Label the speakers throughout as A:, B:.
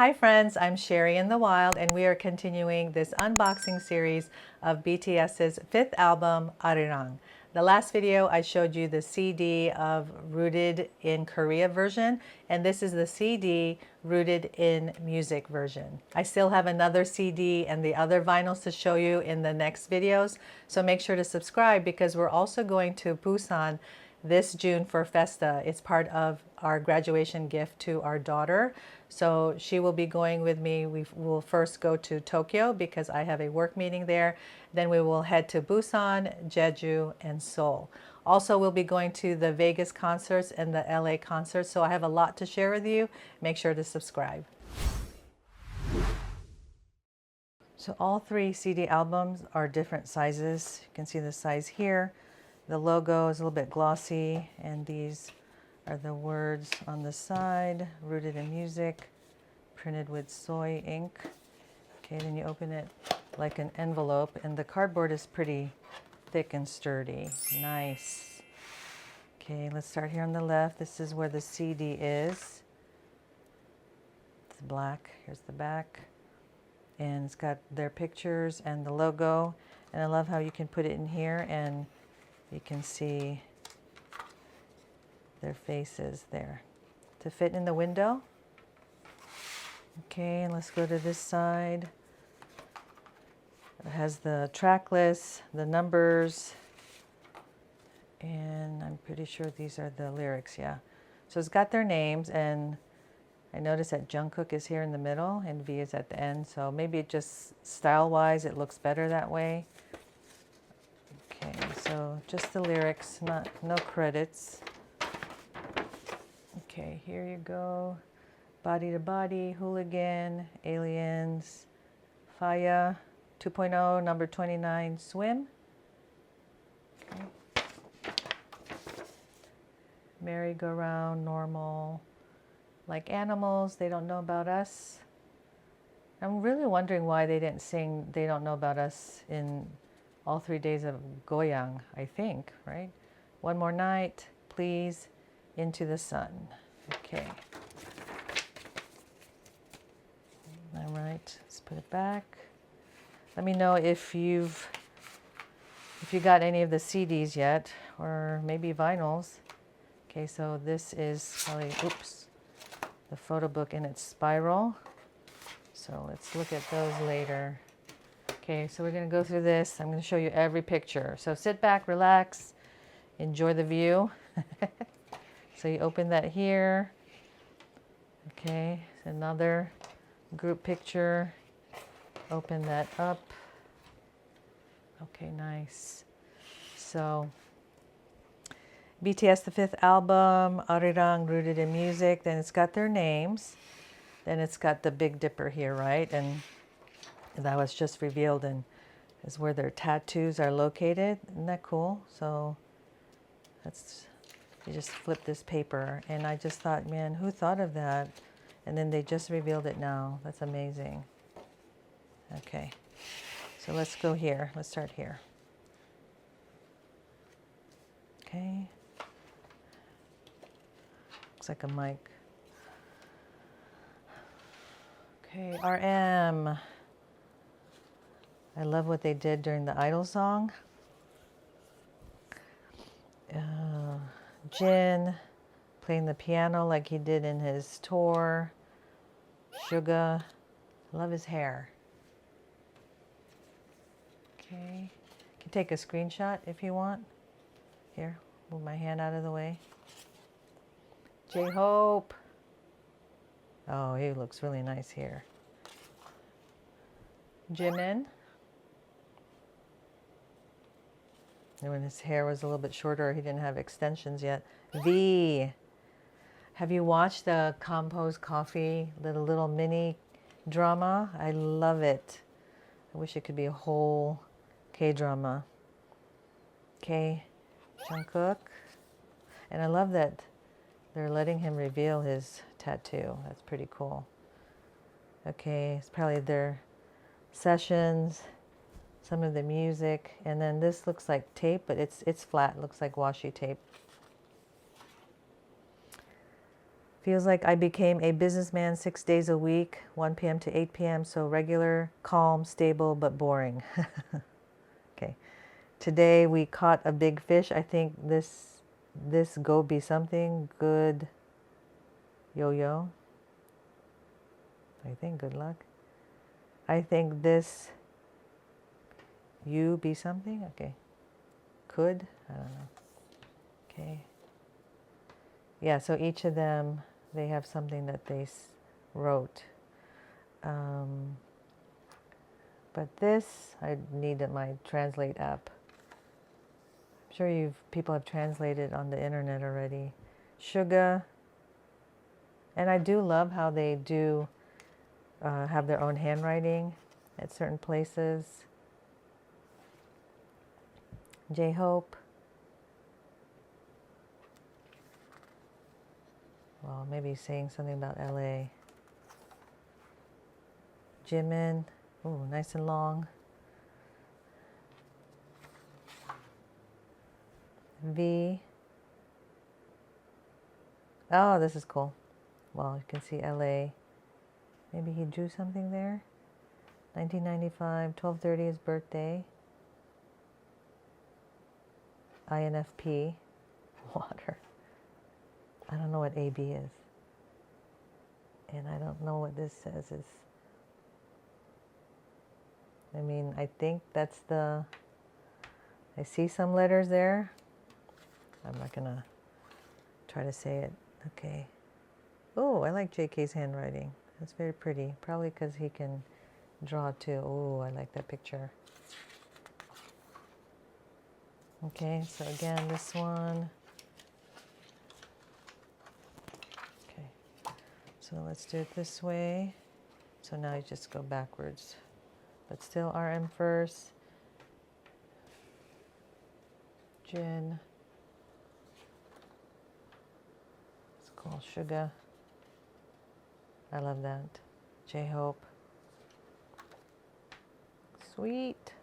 A: Hi friends, I'm Sherry in the Wild and we are continuing this unboxing series of BTS's fifth album, ARIRANG. The last video I showed you the CD of Rooted in Korea version, and this is the CD Rooted in Music version. I still have another CD and the other vinyls to show you in the next videos, so make sure to subscribe because we're also going to Busan this June for Festa. It's part of our graduation gift to our daughter. So she will be going with me. We will first go to Tokyo because I have a work meeting there. Then we will head to Busan, Jeju, and Seoul. Also, we'll be going to the Vegas concerts and the LA concerts. So I have a lot to share with you. Make sure to subscribe. So all three CD albums are different sizes. You can see the size here. The logo is a little bit glossy, and these are the words on the side, Rooted in Music, printed with soy ink. Okay, then you open it like an envelope, and the cardboard is pretty thick and sturdy. Nice. Okay, let's start here on the left. This is where the CD is. It's black. Here's the back. And it's got their pictures and the logo. And I love how you can put it in here and you can see their faces there to fit in the window. Okay, and let's go to this side. It has the track list, the numbers, and I'm pretty sure these are the lyrics, yeah. So it's got their names, and I noticed that Jungkook is here in the middle and V is at the end, so maybe it just style-wise it looks better that way. Okay, so just the lyrics, no credits. Okay, here you go. Body to Body, Hooligan, Aliens, Faya, 2.0, number 29, Swim. Okay. Merry-Go-Round, Normal. Like Animals, They Don't Know About Us. I'm really wondering why they didn't sing They Don't Know About Us in all 3 days of Goyang, I think, right? One More Night, Please, Into the Sun. Okay. All right, let's put it back. Let me know if you got any of the CDs yet, or maybe vinyls. Okay, so this is probably, oops, the photo book in its spiral. So let's look at those later. Okay, so we're going to go through this. I'm going to show you every picture. So sit back, relax, enjoy the view. So you open that here. Okay, another group picture. Open that up. Okay, nice. So BTS, the fifth album, ARIRANG, Rooted in Music. Then it's got their names. Then it's got the Big Dipper here, right? And that was just revealed, and is where their tattoos are located. Isn't that cool? So that's, you just flip this paper, and I just thought, man, who thought of that? And then they just revealed it now. That's amazing. Okay, so let's go here. Let's start here. Okay. Looks like a mic. Okay, RM. I love what they did during the Idol song. Jin playing the piano like he did in his tour. Suga. Love his hair. Okay. You can take a screenshot if you want. Here, move my hand out of the way. J-Hope. Oh, he looks really nice here. Jimin. And when his hair was a little bit shorter, he didn't have extensions yet. V. Have you watched the Compost Coffee, the little mini drama? I love it. I wish it could be a whole K-drama. Okay, Jungkook. And I love that they're letting him reveal his tattoo. That's pretty cool. Okay, it's probably their sessions, some of the music, and then this looks like tape, but it's flat. It looks like washi tape. Feels like I became a businessman 6 days a week, 1 p.m. to 8 p.m. So regular, calm, stable, but boring. Okay. Today we caught a big fish. I think this go be something good. Yo-yo. I think good luck. I think this you be something. Okay. Could. I don't know. Okay. Yeah, so each of them, they have something that they wrote. But this, I need my Translate app. I'm sure people have translated on the internet already. Sugar. And I do love how they do have their own handwriting at certain places. J-Hope. Well, maybe saying something about LA. Jimin. Ooh, nice and long. V. Oh, this is cool. Well, you can see LA. Maybe he drew something there. 1995, 12/30 his birthday. INFP. Water. I don't know what AB is. And I don't know what this says is. I mean, I think that's the... I see some letters there. I'm not going to try to say it. Okay. Oh, I like JK's handwriting. That's very pretty. Probably because he can draw too. Oh, I like that picture. Okay, so again, this one. Okay, so let's do it this way. So now you just go backwards. But still RM first. Jin. It's called Sugar. I love that. J-Hope. Sweet.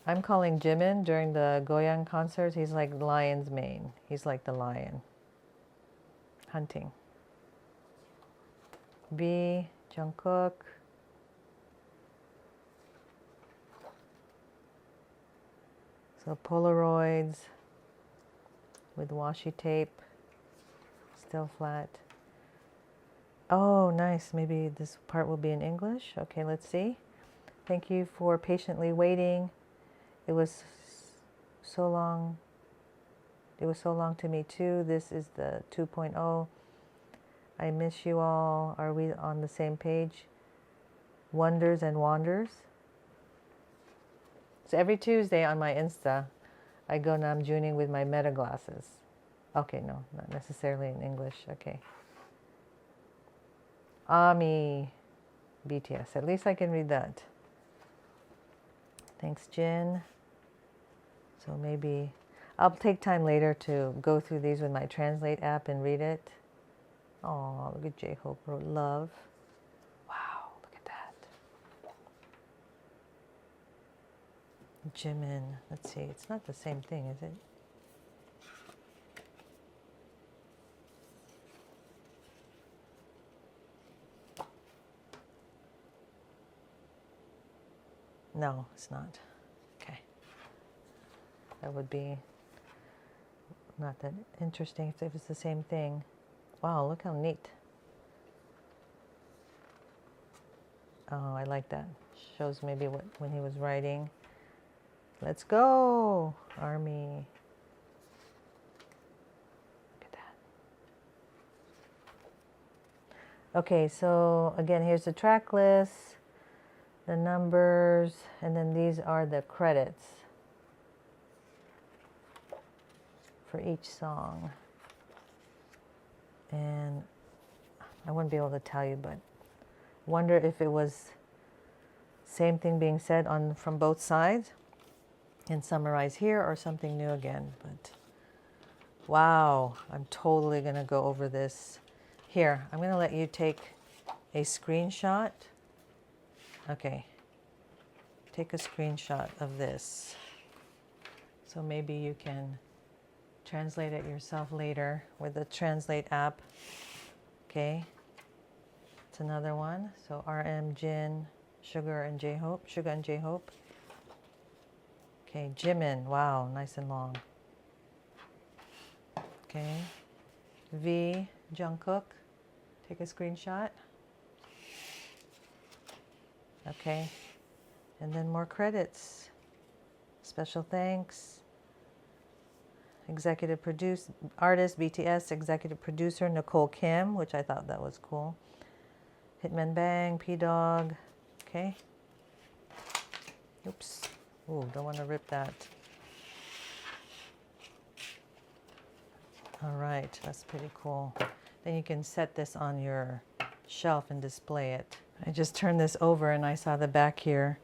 A: I'm calling Jimin during the Goyang concerts. He's like lion's mane. He's like the lion. Hunting. B. Jungkook. So Polaroids with washi tape. Still flat. Oh, nice. Maybe this part will be in English. Okay, let's see. Thank you for patiently waiting. It was so long. It was so long to me too. This is the 2.0. I miss you all. Are we on the same page? Wonders and wanders. So every Tuesday on my Insta, I go Namjooning with my meta glasses. Okay, no, not necessarily in English. Okay. Ami, BTS. At least I can read that. Thanks, Jin. So maybe I'll take time later to go through these with my Translate app and read it. Oh, look at J-Hope wrote love. Wow, look at that. Jimin. Let's see. It's not the same thing, is it? No, it's not. Okay. That would be not that interesting if it's the same thing. Wow, look how neat. Oh, I like that. Shows maybe what when he was writing. Let's go, Army. Look at that. Okay, so again, here's the track list, the numbers, and then these are the credits for each song. And I wouldn't be able to tell you, but wonder if it was same thing being said from both sides and summarize here or something new again. But wow, I'm totally gonna go over this. Here, I'm gonna let you take a screenshot. Okay, take a screenshot of this. So maybe you can translate it yourself later with the Translate app. Okay. It's another one. So RM, Jin, Sugar, and J-Hope. Sugar and J-Hope. Okay, Jimin. Wow, nice and long. Okay. V, Jungkook. Take a screenshot. Okay. And then more credits. Special thanks. Executive artist, BTS, executive producer, Nicole Kim, which I thought that was cool. Hitman Bang, P-Dog. Okay. Oops. Ooh, don't want to rip that. All right, that's pretty cool. Then you can set this on your shelf and display it. I just turned this over and I saw the back here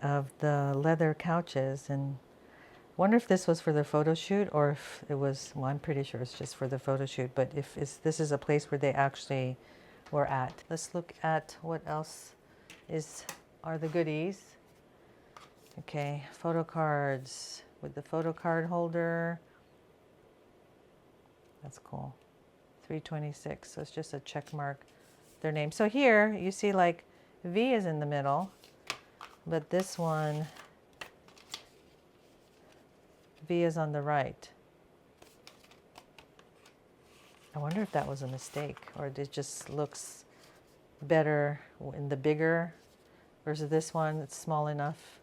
A: of the leather couches, and wonder if this was for the photo shoot or if it was, well, I'm pretty sure it's just for the photo shoot, but if this is a place where they actually were at. Let's look at what else are the goodies. Okay, photo cards with the photo card holder. That's cool. 326, so it's just a check mark their name. So here you see like V is in the middle, but this one, V is on the right. I wonder if that was a mistake or it just looks better in the bigger versus this one. It's small enough.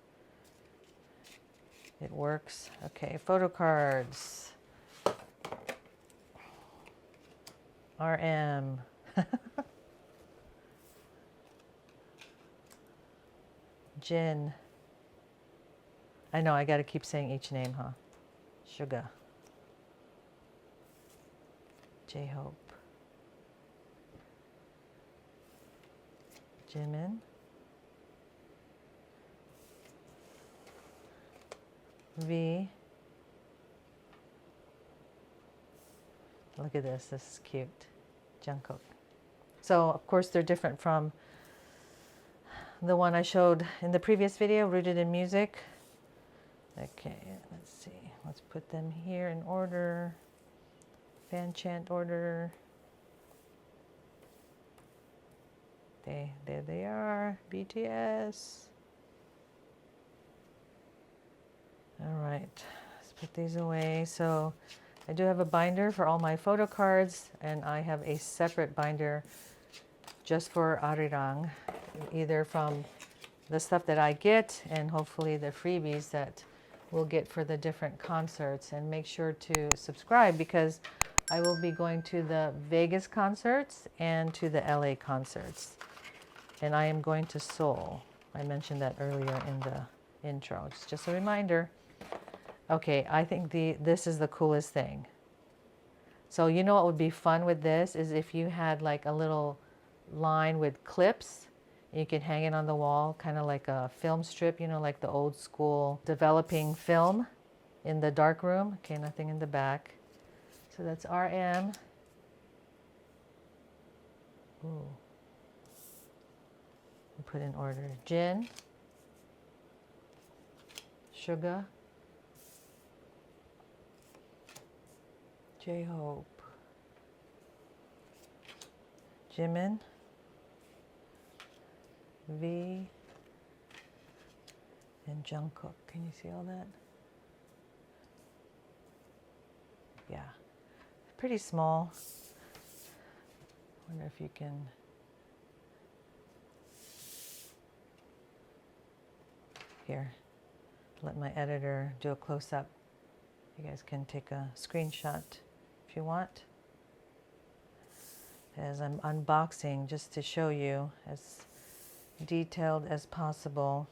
A: It works. Okay, photo cards. RM. Jin. I know, I got to keep saying each name, huh? Sugar. J-Hope. Jimin. V. Look at this. This is cute. Jungkook. So, of course, they're different from the one I showed in the previous video, Rooted in Music. Okay, let's see. Let's put them here in order. Fan chant order. There they are. BTS. All right, let's put these away. So I do have a binder for all my photo cards, and I have a separate binder just for ARIRANG, either from the stuff that I get and hopefully the freebies that we'll get for the different concerts. And make sure to subscribe because I will be going to the Vegas concerts and to the LA concerts. And I am going to Seoul. I mentioned that earlier in the intro. It's just a reminder. Okay, I think this is the coolest thing. So you know what would be fun with this is if you had like a little line with clips. You can hang it on the wall, kind of like a film strip, you know, like the old school developing film in the dark room. Okay, nothing in the back. So that's RM. Ooh. Put in order. Jin. Sugar. J-Hope. Jimin. V. And Jungkook. Can you see all that? Yeah. Pretty small. Wonder if you can. Here. Let my editor do a close-up. You guys can take a screenshot if you want. As I'm unboxing, just to show you as detailed as possible.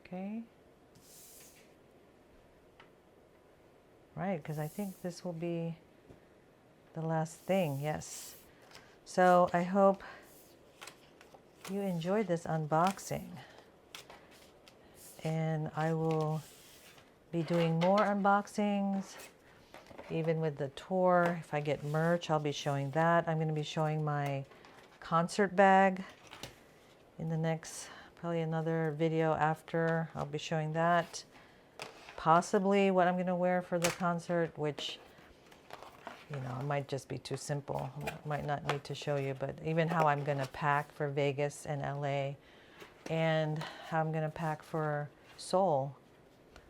A: Okay. Right, because I think this will be the last thing, yes. So I hope you enjoyed this unboxing. And I will be doing more unboxings, even with the tour. If I get merch, I'll be showing that. I'm going to be showing my concert bag in the next, probably another video after. I'll be showing that. possibly what I'm going to wear for the concert, which, you know, it might just be too simple. Might not need to show you, but even how I'm going to pack for Vegas and LA, and how I'm going to pack for Seoul.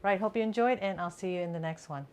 A: Right, hope you enjoyed, and I'll see you in the next one.